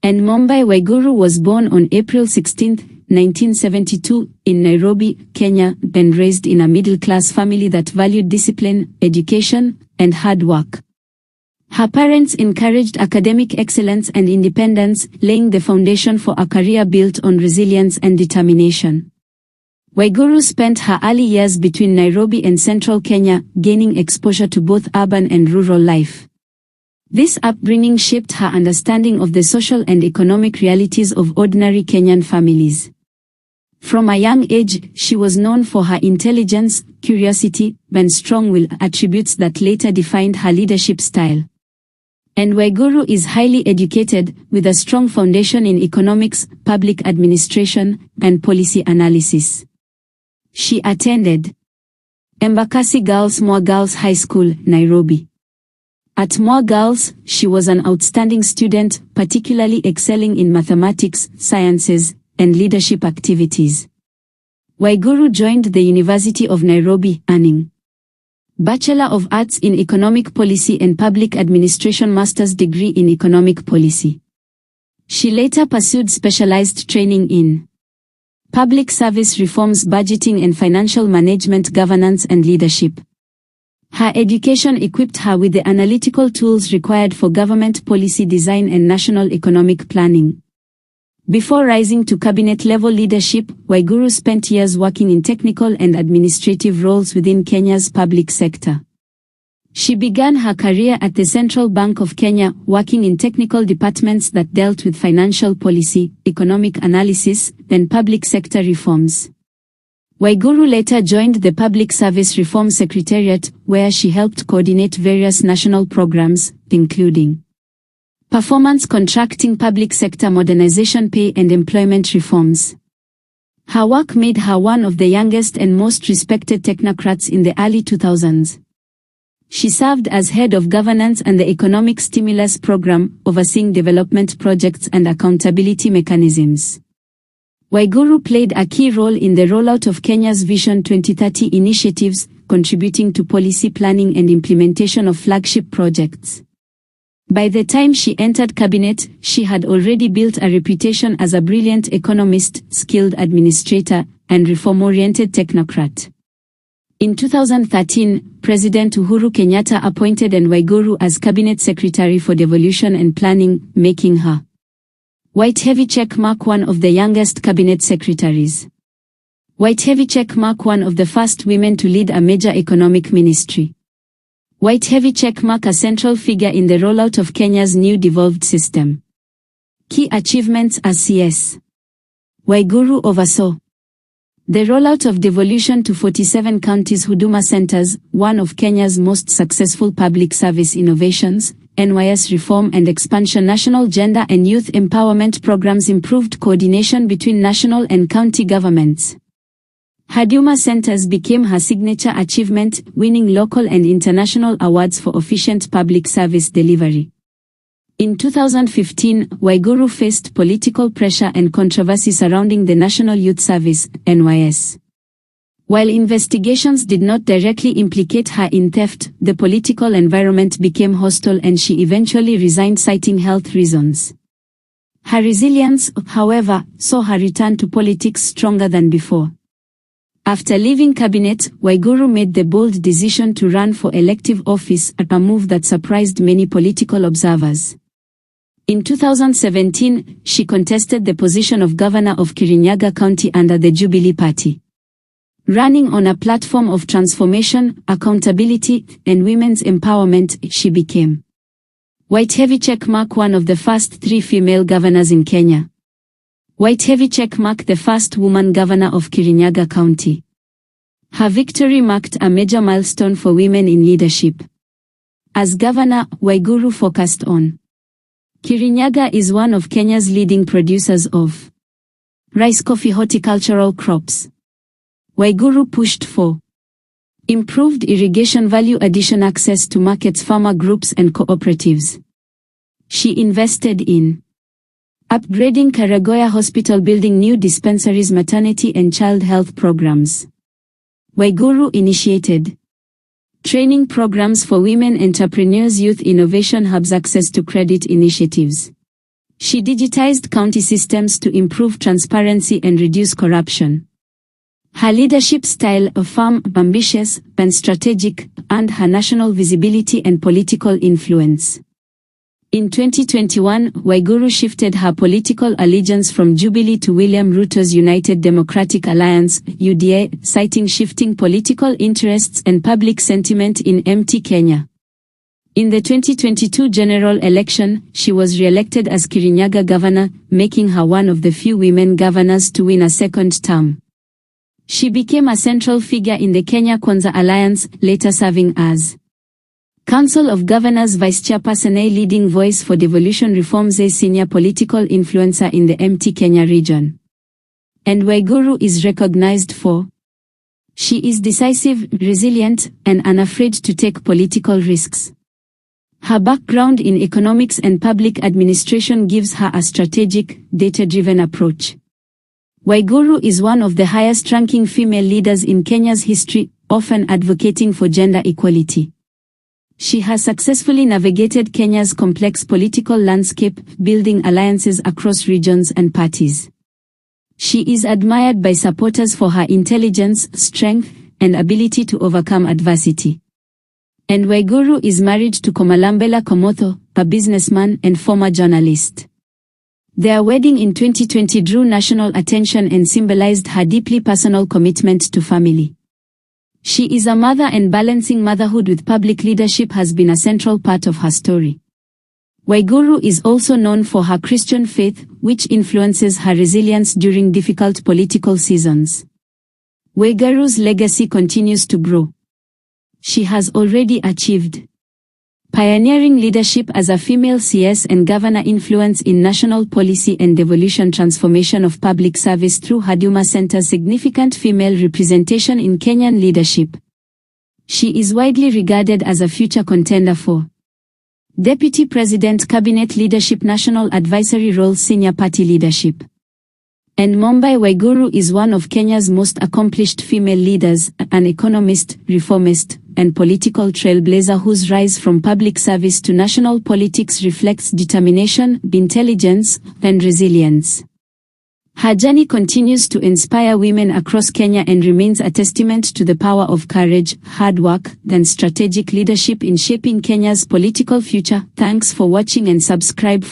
And Mumbi Waiguru was born on April 16, 1972, in Nairobi, Kenya, and raised in a middle-class family that valued discipline, education, and hard work. Her parents encouraged academic excellence and independence, laying the foundation for a career built on resilience and determination. Waiguru spent her early years between Nairobi and Central Kenya, gaining exposure to both urban and rural life. This upbringing shaped her understanding of the social and economic realities of ordinary Kenyan families. From a young age, she was known for her intelligence, curiosity, and strong will, attributes that later defined her leadership style. And Waiguru is highly educated, with a strong foundation in economics, public administration, and policy analysis. She attended Embakasi Girls High School, Nairobi. At Girls, she was an outstanding student, particularly excelling in mathematics, sciences, and leadership activities. Waiguru joined the University of Nairobi, earning Bachelor of Arts in Economic Policy and Public Administration Master's degree in Economic Policy. She later pursued specialized training in Public Service Reforms, Budgeting and Financial Management, Governance and Leadership. Her education equipped her with the analytical tools required for government policy design and national economic planning. Before rising to cabinet-level leadership, Waiguru spent years working in technical and administrative roles within Kenya's public sector. She began her career at the Central Bank of Kenya, working in technical departments that dealt with financial policy, economic analysis, and public sector reforms. Waiguru later joined the Public Service Reform Secretariat, where she helped coordinate various national programs, including performance contracting, public sector modernization, pay and employment reforms. Her work made her one of the youngest and most respected technocrats in the early 2000s. She served as head of governance and the economic stimulus program, overseeing development projects and accountability mechanisms. Waiguru played a key role in the rollout of Kenya's Vision 2030 initiatives, contributing to policy planning and implementation of flagship projects. By the time she entered cabinet, she had already built a reputation as a brilliant economist, skilled administrator, and reform-oriented technocrat. In 2013, President Uhuru Kenyatta appointed Anne Waiguru as Cabinet Secretary for Devolution and Planning, making her White Heavy Check Mark one of the youngest cabinet secretaries. White Heavy Check Mark one of the first women to lead a major economic ministry. White Heavy Check Mark a central figure in the rollout of Kenya's new devolved system. Key achievements as CS. Waiguru oversaw the rollout of devolution to 47 counties Huduma centers, one of Kenya's most successful public service innovations. NYS reform and expansion. National gender and youth empowerment programs improved coordination between national and county governments. Huduma centers became her signature achievement, winning local and international awards for efficient public service delivery. In 2015, Waiguru faced political pressure and controversy surrounding the National Youth Service, NYS. While investigations did not directly implicate her in theft, the political environment became hostile and she eventually resigned citing health reasons. Her resilience, however, saw her return to politics stronger than before. After leaving cabinet, Waiguru made the bold decision to run for elective office, a move that surprised many political observers. In 2017, she contested the position of governor of Kirinyaga County under the Jubilee Party. Running on a platform of transformation, accountability, and women's empowerment, she became White Heavy Check Mark one of the first 3 female governors in Kenya. White Heavy Check Mark the first woman governor of Kirinyaga County. Her victory marked a major milestone for women in leadership. As governor, Waiguru focused on Kirinyaga is one of Kenya's leading producers of rice, coffee, horticultural crops. Waiguru pushed for improved irrigation, value addition, access to markets, farmer groups and cooperatives. She invested in upgrading Karagoya Hospital, building new dispensaries, maternity and child health programs. Waiguru initiated training programs for women entrepreneurs, youth innovation hubs, access to credit initiatives. She digitized county systems to improve transparency and reduce corruption. Her leadership style, firm, ambitious, and strategic, earned her national visibility and political influence. In 2021, Waiguru shifted her political allegiance from Jubilee to William Ruto's United Democratic Alliance, UDA, citing shifting political interests and public sentiment in MT Kenya. In the 2022 general election, she was re-elected as Kirinyaga governor, making her one of the few women governors to win a second term. She became a central figure in the Kenya Kwanza Alliance, later serving as Council of Governors Vice Chairperson, a leading voice for devolution reforms, a senior political influencer in the MT Kenya region. And Waiguru is recognized for she is decisive, resilient, and unafraid to take political risks. Her background in economics and public administration gives her a strategic, data-driven approach. Waiguru is one of the highest-ranking female leaders in Kenya's history, often advocating for gender equality. She has successfully navigated Kenya's complex political landscape, building alliances across regions and parties. She is admired by supporters for her intelligence, strength, and ability to overcome adversity. And Waiguru is married to Komalambela Komotho, a businessman and former journalist. Their wedding in 2020 drew national attention and symbolized her deeply personal commitment to family. She is a mother, and balancing motherhood with public leadership has been a central part of her story. Waiguru is also known for her Christian faith, which influences her resilience during difficult political seasons. Waiguru's legacy continues to grow. She has already achieved pioneering leadership as a female CS and governor, influence in national policy and devolution, transformation of public service through Huduma Center's significant female representation in Kenyan leadership. She is widely regarded as a future contender for Deputy President, Cabinet leadership, national advisory roles, senior party leadership. And Mumbi Waiguru is one of Kenya's most accomplished female leaders, an economist, reformist, and political trailblazer whose rise from public service to national politics reflects determination, intelligence, and resilience. Her journey continues to inspire women across Kenya and remains a testament to the power of courage, hard work, and strategic leadership in shaping Kenya's political future. Thanks for watching and subscribe.